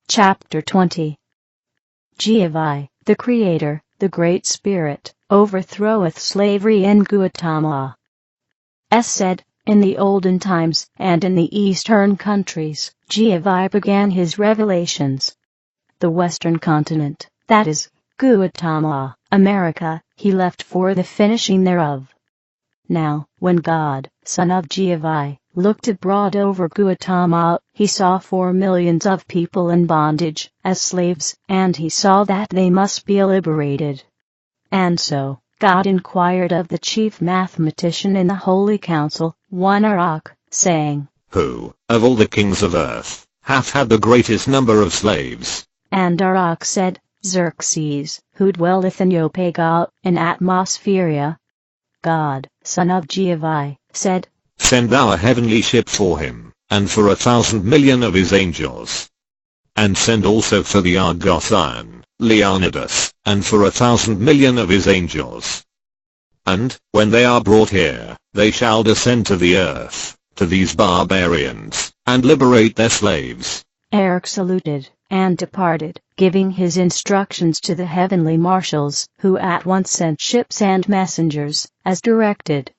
Chapter 20. Jehovah, the Creator, the Great Spirit, overthroweth slavery in Gautama. As said, in the olden times and in the eastern countries, Jehovah began his revelations. The western continent, that is, Gautama, America, he left for the finishing thereof. Now, when God, son of Jehovah, looked abroad over Gautama, he saw 4 millions of people in bondage, as slaves, and he saw that they must be liberated. And so, God inquired of the chief mathematician in the holy council, one Arach, saying, Who, of all the kings of earth, hath had the greatest number of slaves? And Arach said, Xerxes, who dwelleth in Yopega, in Atmospheria. God, son of Jehovah, said, Send thou a heavenly ship for him, and for 1,000,000,000 of his angels. And send also for the Argothian, Leonidas, and for 1,000,000,000 of his angels. And, when they are brought here, they shall descend to the earth, to these barbarians, and liberate their slaves. Arach saluted, and departed, giving his instructions to the heavenly marshals, who at once sent ships and messengers, as directed.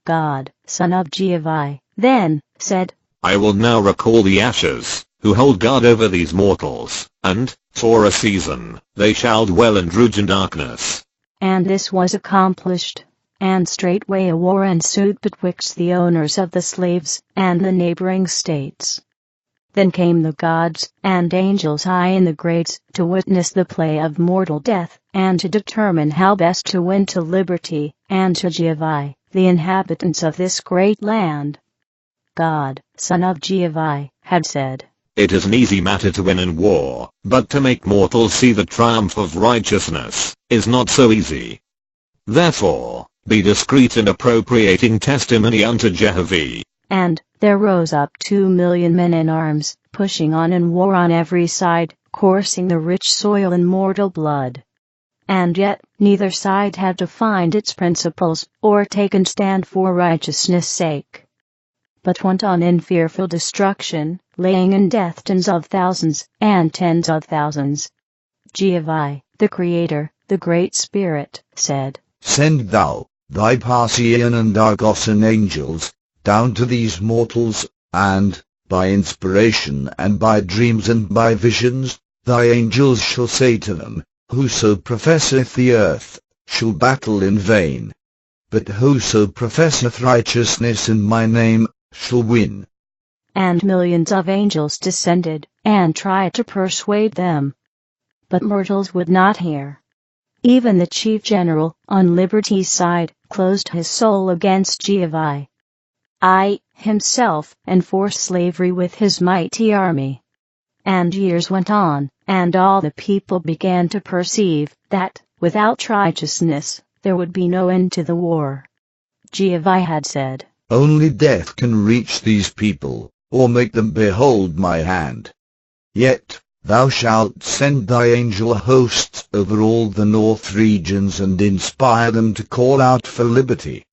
God, son of Jehovah, then, said, I will now recall the Ashers, who hold guard over these mortals, and, for a season, they shall dwell in rouge and darkness. And this was accomplished. And straightway a war ensued betwixt the owners of the slaves, and the neighboring states. Then came the gods and angels high in the grades, to witness the play of mortal death, and to determine how best to win to liberty, and to Jehovah, the inhabitants of this great land. God, son of Jehovah, had said, It is an easy matter to win in war, but to make mortals see the triumph of righteousness, is not so easy. Therefore, be discreet in appropriating testimony unto Jehovah. And there rose up 2,000,000 men in arms, pushing on in war on every side, coursing the rich soil in mortal blood. And yet, neither side had defined its principles, or taken stand for righteousness' sake, but went on in fearful destruction, laying in death tens of thousands, and tens of thousands. Jehovah, the Creator, the Great Spirit, said, Send thou thy Parthian and Argosan angels down to these mortals, and, by inspiration and by dreams and by visions, thy angels shall say to them, Whoso professeth the earth, shall battle in vain. But whoso professeth righteousness in my name, shall win. And millions of angels descended, and tried to persuade them. But mortals would not hear. Even the chief general, on liberty's side, closed his soul against Jehovah. I, himself, enforced slavery with his mighty army. And years went on, and all the people began to perceive that, without righteousness, there would be no end to the war. Jehovah had said, Only death can reach these people, or make them behold my hand. Yet, thou shalt send thy angel hosts over all the north regions and inspire them to call out for liberty.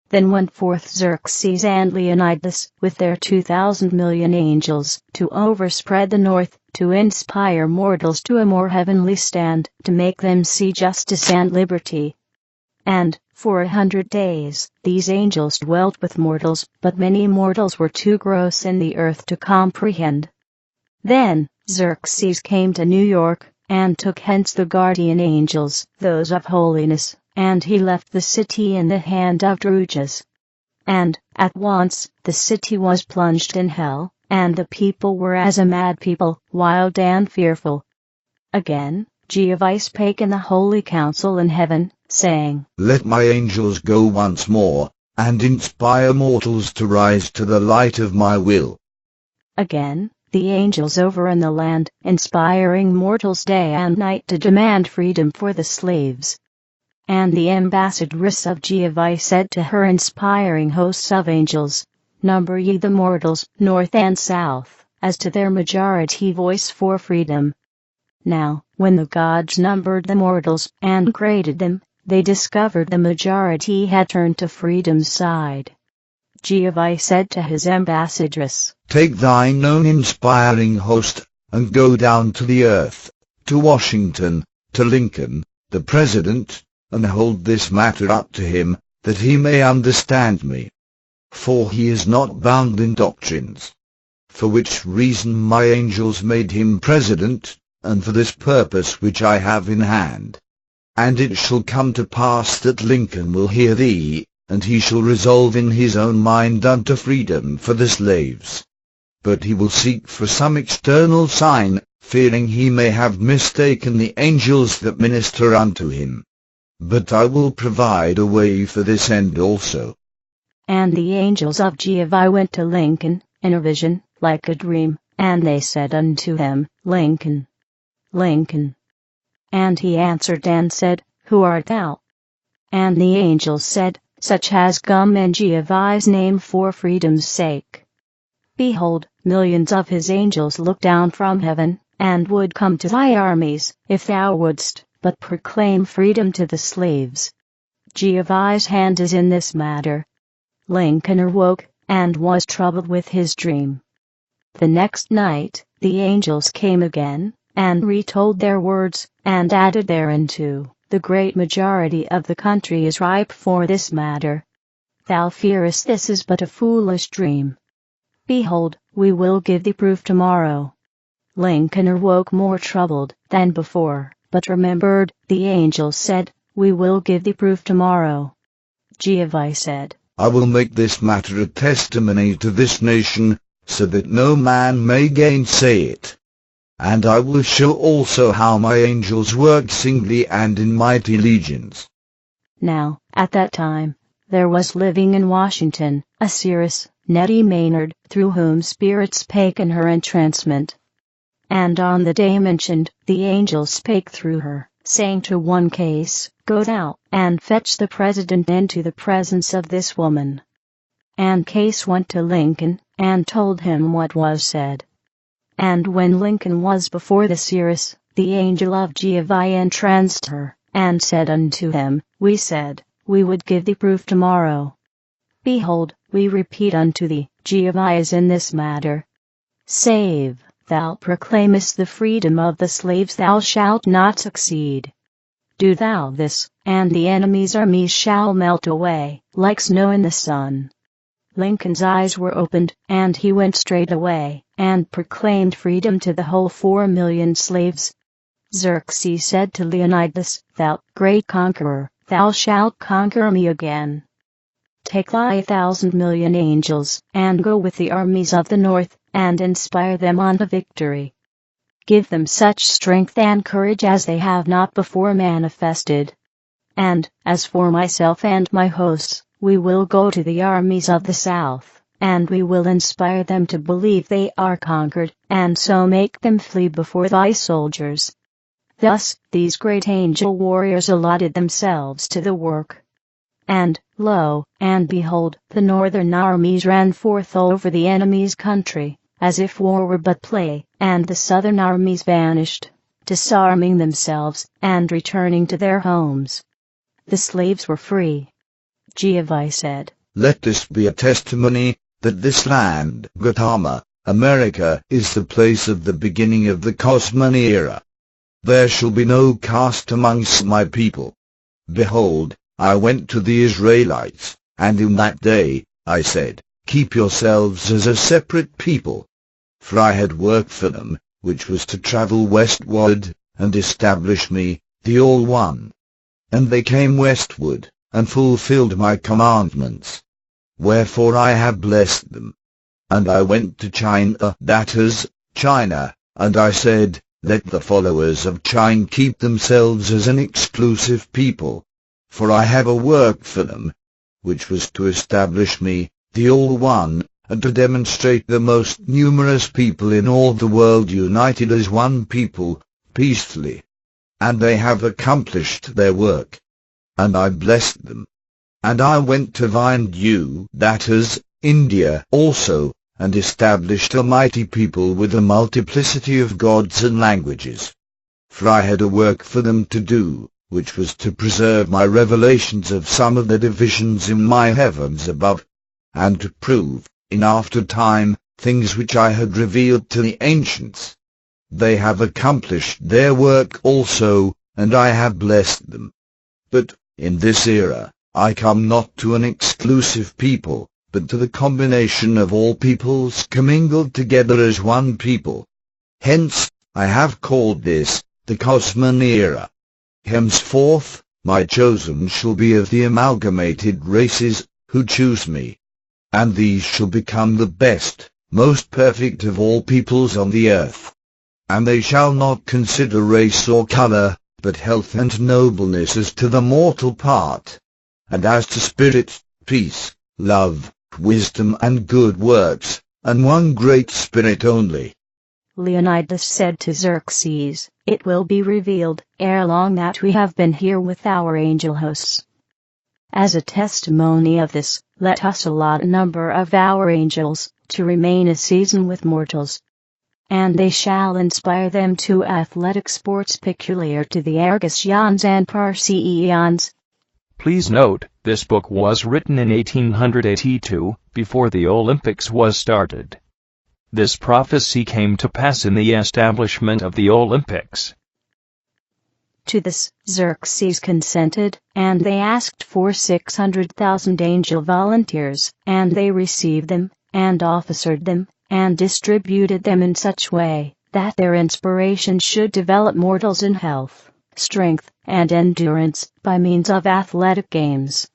Then went forth Xerxes and Leonidas, with their 2,000,000,000 angels, to overspread the north, to inspire mortals to a more heavenly stand, to make them see justice and liberty. And, for 100 days, these angels dwelt with mortals, but many mortals were too gross in the earth to comprehend. Then, Xerxes came to New York, and took hence the guardian angels, those of holiness, and he left the city in the hand of Drusus. And, at once, the city was plunged in hell, and the people were as a mad people, wild and fearful. Again, Jehovah spake in the holy council in heaven, saying, Let my angels go once more, and inspire mortals to rise to the light of my will. Again, the angels over in the land, inspiring mortals day and night to demand freedom for the slaves. And the ambassadress of Jehovah said to her inspiring hosts of angels, Number ye the mortals, north and south, as to their majority voice for freedom. Now, when the gods numbered the mortals, and graded them, they discovered the majority had turned to freedom's side. Jehovah said to his ambassadress, Take thine own inspiring host, and go down to the earth, to Washington, to Lincoln, the President, and hold this matter up to him, that he may understand me. For he is not bound in doctrines. For which reason my angels made him President, and for this purpose which I have in hand. And it shall come to pass that Lincoln will hear thee, and he shall resolve in his own mind unto freedom for the slaves. But he will seek for some external sign, fearing he may have mistaken the angels that minister unto him. But I will provide a way for this end also. And the angels of Jehovah went to Lincoln, in a vision, like a dream, and they said unto him, Lincoln, Lincoln. And he answered and said, Who art thou? And the angels said, Such has come in Jehovah's name for freedom's sake. Behold, millions of his angels look down from heaven, and would come to thy armies, if thou wouldst but proclaim freedom to the slaves. Jehovah's hand is in this matter. Lincoln awoke, and was troubled with his dream. The next night, the angels came again, and retold their words, and added thereunto, The great majority of the country is ripe for this matter. Thou fearest this is but a foolish dream. Behold, we will give thee proof tomorrow. Lincoln awoke more troubled than before, but remembered, the angels said, We will give thee proof tomorrow. Jehovah said, I will make this matter a testimony to this nation, so that no man may gainsay it. And I will show also how my angels work singly and in mighty legions. Now, at that time, there was living in Washington, a seeress, Nettie Maynard, through whom spirits spake in her entrancement. And on the day mentioned, the angel spake through her, saying to one Case, Go thou, and fetch the President into the presence of this woman. And Case went to Lincoln, and told him what was said. And when Lincoln was before the seeress, the angel of Jehovah entranced her, and said unto him, We said, we would give thee proof tomorrow. Behold, we repeat unto thee, Jehovah is in this matter. Save, thou proclaimest the freedom of the slaves, thou shalt not succeed. Do thou this, and the enemy's armies shall melt away, like snow in the sun. Lincoln's eyes were opened, and he went straight away, and proclaimed freedom to the whole 4 million slaves. Xerxes said to Leonidas, Thou great conqueror, thou shalt conquer me again. Take thy 1,000,000,000 angels, and go with the armies of the north, and inspire them unto victory. Give them such strength and courage as they have not before manifested. And, as for myself and my hosts, we will go to the armies of the south, and we will inspire them to believe they are conquered, and so make them flee before thy soldiers. Thus, these great angel warriors allotted themselves to the work. And, lo, and behold, the northern armies ran forth over the enemy's country, as if war were but play, and the southern armies vanished, disarming themselves, and returning to their homes. The slaves were free. Jehovah said, Let this be a testimony, that this land, Gautama, America, is the place of the beginning of the Cosmony era. There shall be no caste amongst my people. Behold, I went to the Israelites, and in that day, I said, Keep yourselves as a separate people. For I had work for them, which was to travel westward, and establish me, the All-One. And they came westward, and fulfilled my commandments. Wherefore I have blessed them. And I went to China, that is, China, and I said, Let the followers of China keep themselves as an exclusive people. For I have a work for them, which was to establish me, the All-One, and to demonstrate the most numerous people in all the world united as one people, peacefully. And they have accomplished their work. And I blessed them. And I went to find you, that is, India also, and established a mighty people with a multiplicity of gods and languages. For I had a work for them to do, which was to preserve my revelations of some of the divisions in my heavens above, and to prove, in after time, things which I had revealed to the ancients. They have accomplished their work also, and I have blessed them. But, in this era, I come not to an exclusive people, but to the combination of all peoples commingled together as one people. Hence, I have called this, the Cosman era. Henceforth, my chosen shall be of the amalgamated races, who choose me. And these shall become the best, most perfect of all peoples on the earth. And they shall not consider race or color, but health and nobleness as to the mortal part. And as to spirit, peace, love, wisdom and good works, and one great spirit only. Leonidas said to Xerxes, "It will be revealed ere long that we have been here with our angel hosts. As a testimony of this, let us allot a number of our angels, to remain a season with mortals. And they shall inspire them to athletic sports peculiar to the Argosians and Parsians." Please note, this book was written in 1882, before the Olympics was started. This prophecy came to pass in the establishment of the Olympics. To this, Xerxes consented, and they asked for 600,000 angel volunteers, and they received them, and officered them, and distributed them in such way, that their inspiration should develop mortals in health, strength, and endurance, by means of athletic games.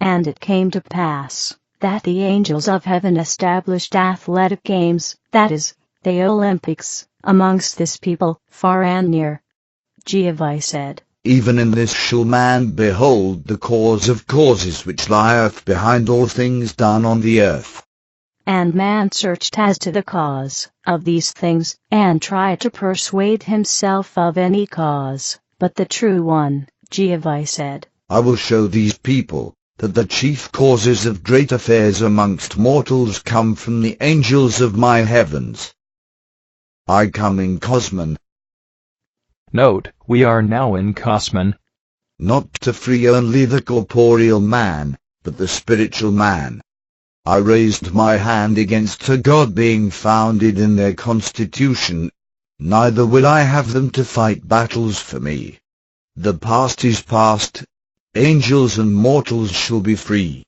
And it came to pass, that the angels of heaven established athletic games, that is, the Olympics, amongst this people, far and near. Jehovah said, Even in this shall man behold the cause of causes which lieth behind all things done on the earth. And man searched as to the cause of these things, and tried to persuade himself of any cause, but the true one, Jehovah said, I will show these people, that the chief causes of great affairs amongst mortals come from the angels of my heavens. I come in Cosman. Note, we are now in Cosman. Not to free only the corporeal man, but the spiritual man. I raised my hand against a God being founded in their constitution, neither will I have them to fight battles for me. The past is past, angels and mortals shall be free.